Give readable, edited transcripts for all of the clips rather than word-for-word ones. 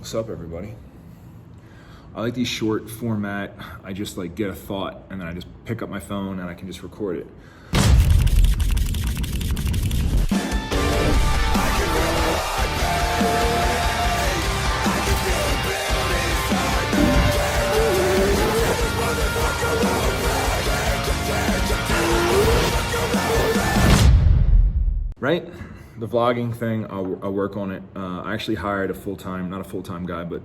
What's up, everybody? I like these short format. I just like get a thought and then I just pick up my phone and I can just record it. Right? The vlogging thing, I'll work on it. I actually hired not a full-time guy, but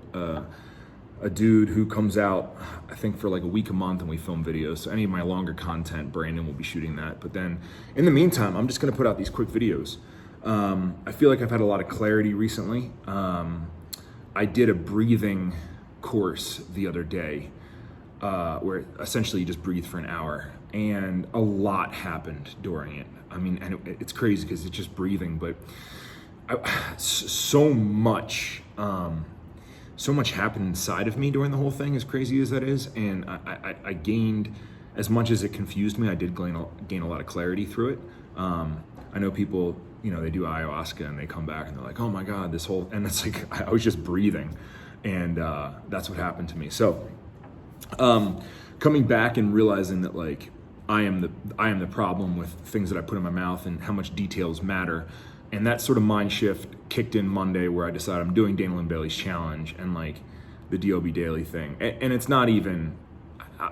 a dude who comes out, I think for like a week a month, and we film videos. So any of my longer content, Brandon will be shooting that. But then in the meantime, I'm just gonna put out these quick videos. I feel like I've had a lot of clarity recently. I did a breathing course the other day where essentially you just breathe for an hour, and a lot happened during it. I mean, and it's crazy because it's just breathing, but so much happened inside of me during the whole thing, as crazy as that is. And I gained, as much as it confused me, I did gain a lot of clarity through it. I know people, they do ayahuasca and they come back and they're like, oh my God, and it's like, I was just breathing. And that's what happened to me. So coming back and realizing that like, I am the problem with things that I put in my mouth and how much details matter. And that sort of mind shift kicked in Monday, where I decided I'm doing Dana Lynn Bailey's challenge and like the DLB Daily thing. And it's not even, I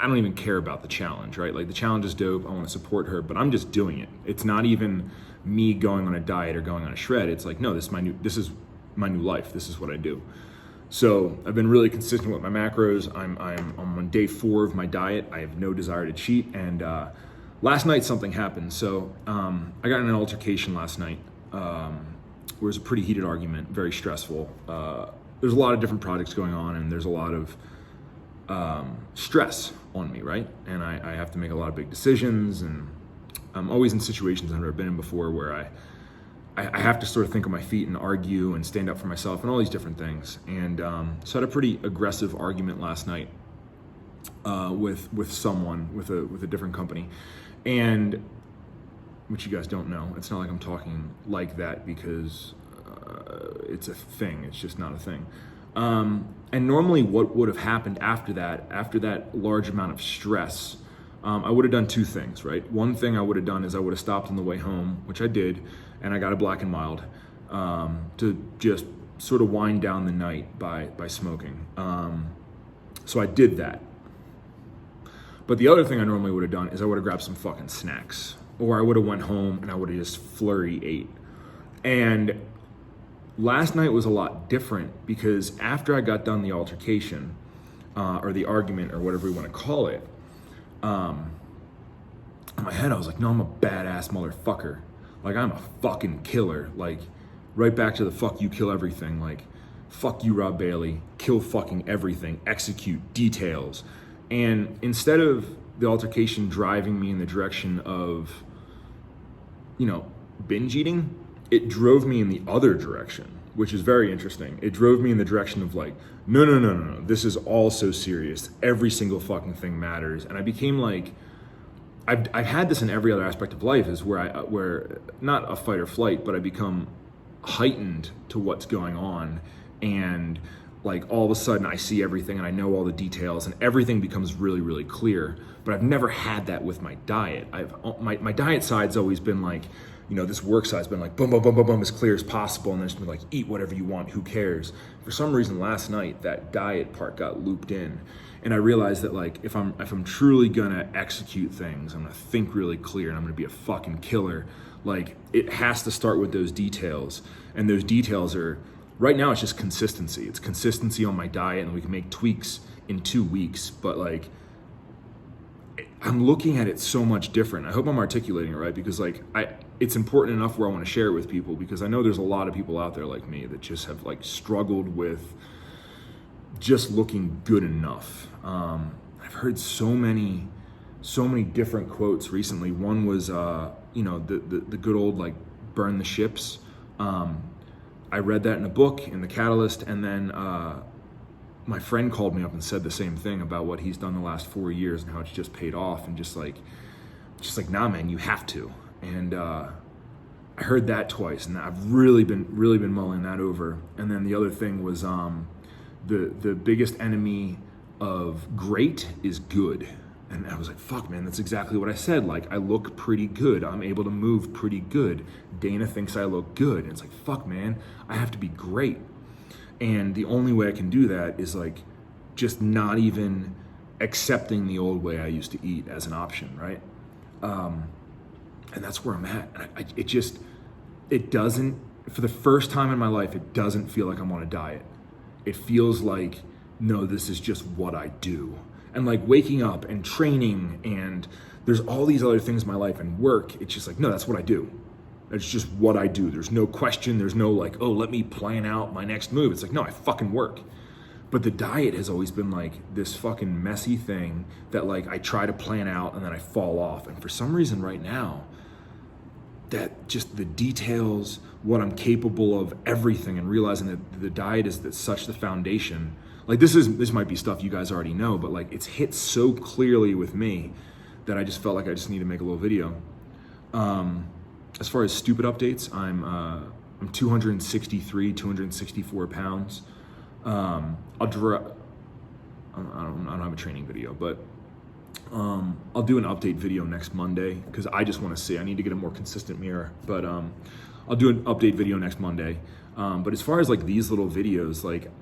don't even care about the challenge, right? Like the challenge is dope. I want to support her, but I'm just doing it. It's not even me going on a diet or going on a shred. It's like, no, this is my new life. This is what I do. So I've been really consistent with my macros. I'm on day 4 of my diet. I have no desire to cheat. And last night something happened. So I got in an altercation last night. Where it was a pretty heated argument, very stressful. There's a lot of different projects going on, and there's a lot of stress on me, right? And I have to make a lot of big decisions, and I'm always in situations I've never been in before where I have to sort of think on my feet and argue and stand up for myself and all these different things. And so I had a pretty aggressive argument last night with someone, with a different company. And which you guys don't know, it's not like I'm talking like that because it's a thing. It's just not a thing. And normally what would have happened after that large amount of stress, I would have done 2 things, right? One thing I would have done is I would have stopped on the way home, which I did, and I got a Black and Mild to just sort of wind down the night by smoking. So I did that. But the other thing I normally would have done is I would have grabbed some fucking snacks, or I would have went home and I would have just flurry ate. And last night was a lot different because after I got done the altercation, or the argument, or whatever you want to call it, in my head I was like, no, I'm a badass motherfucker. Like, I'm a fucking killer. Like, right back to the fuck you, kill everything. Like, fuck you, Rob Bailey. Kill fucking everything. Execute details. And instead of the altercation driving me in the direction of, binge eating, it drove me in the other direction, which is very interesting. It drove me in the direction of like, no. This is all so serious. Every single fucking thing matters. And I became like, I've had this in every other aspect of life, is where not a fight or flight, but I become heightened to what's going on, and like all of a sudden I see everything and I know all the details and everything becomes really, really clear. But I've never had that with my diet. My diet side's always been like, this work side's been like boom, boom, boom, boom, boom, as clear as possible, and then it's been like, eat whatever you want, who cares? For some reason last night that diet part got looped in. And I realized that like if I'm truly gonna execute things, I'm gonna think really clear, and I'm gonna be a fucking killer, like it has to start with those details. And those details are, right now it's just consistency. It's consistency on my diet, and we can make tweaks in 2 weeks, but like I'm looking at it so much different. I hope I'm articulating it right, because like it's important enough where I want to share it with people, because I know there's a lot of people out there like me that just have like struggled with just looking good enough. I've heard so many different quotes recently. One was, the good old like burn the ships. I read that in a book, in The Catalyst, and then my friend called me up and said the same thing about what he's done the last 4 years and how it's just paid off, and just like, nah, man, you have to. And I I heard that twice, and I've really been mulling that over. And then the other thing was the biggest enemy of great is good. And I was like, fuck, man, that's exactly what I said. Like, I look pretty good. I'm able to move pretty good. Dana thinks I look good. And it's like, fuck, man, I have to be great. And the only way I can do that is like just not even accepting the old way I used to eat as an option, right? And that's where I'm at. It doesn't, for the first time in my life, it doesn't feel like I'm on a diet. It feels like, no, this is just what I do. And like waking up and training and there's all these other things in my life and work, it's just like, no, that's what I do. It's just what I do. There's no question. There's no like, oh, let me plan out my next move. It's like, no, I fucking work. But the diet has always been like this fucking messy thing that like I try to plan out and then I fall off. And for some reason right now, that just the details, what I'm capable of, everything, and realizing that the diet is such the foundation. Like this might be stuff you guys already know, but like it's hit so clearly with me that I just felt like I just need to make a little video. As far as stupid updates, I'm 263, 264 pounds. I don't have a training video, but I'll do an update video next Monday because I just want to see. I need to get a more consistent mirror, but I'll do an update video next Monday. But as far as like these little videos, like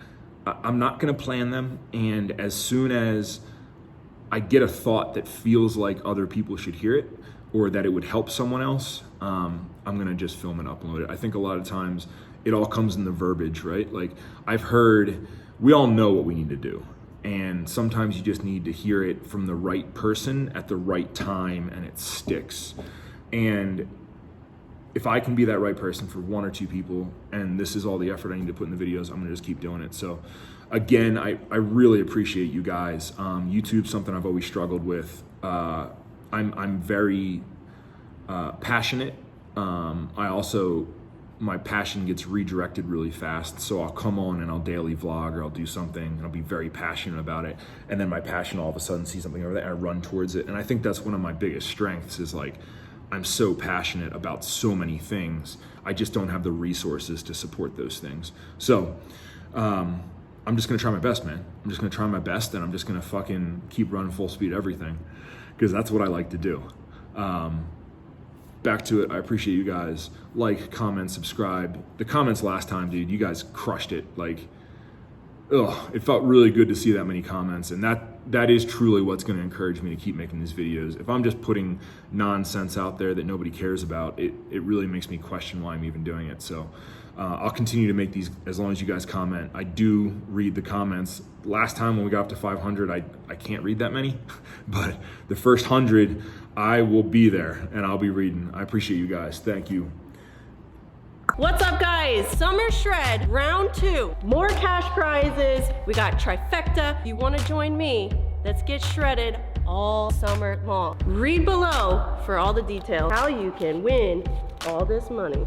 I'm not gonna plan them, and as soon as I get a thought that feels like other people should hear it or that it would help someone else, I'm gonna just film and upload it. I think a lot of times it all comes in the verbiage, right? Like I've heard, we all know what we need to do. And sometimes you just need to hear it from the right person at the right time and it sticks. And if I can be that right person for one or two people, and this is all the effort I need to put in the videos, I'm gonna just keep doing it. So again, I really appreciate you guys. YouTube's something I've always struggled with. I'm very passionate. My passion gets redirected really fast. So I'll come on and I'll daily vlog or I'll do something and I'll be very passionate about it. And then my passion all of a sudden sees something over there and I run towards it. And I think that's one of my biggest strengths is like, I'm so passionate about so many things. I just don't have the resources to support those things. So I'm just gonna try my best, man. I'm just gonna try my best and I'm just gonna fucking keep running full speed everything because that's what I like to do. Back to it, I appreciate you guys. Like, comment, subscribe. The comments last time, dude, you guys crushed it. Like, it felt really good to see that many comments, and that is truly what's gonna encourage me to keep making these videos. If I'm just putting nonsense out there that nobody cares about, it really makes me question why I'm even doing it. So I'll continue to make these as long as you guys comment. I do read the comments. Last time when we got up to 500, I can't read that many, but the first 100, I will be there and I'll be reading. I appreciate you guys. Thank you. What's up, guys? Summer Shred round 2. More cash prizes. We got trifecta. If you want to join me, let's get shredded all summer long. Read below for all the details how you can win all this money.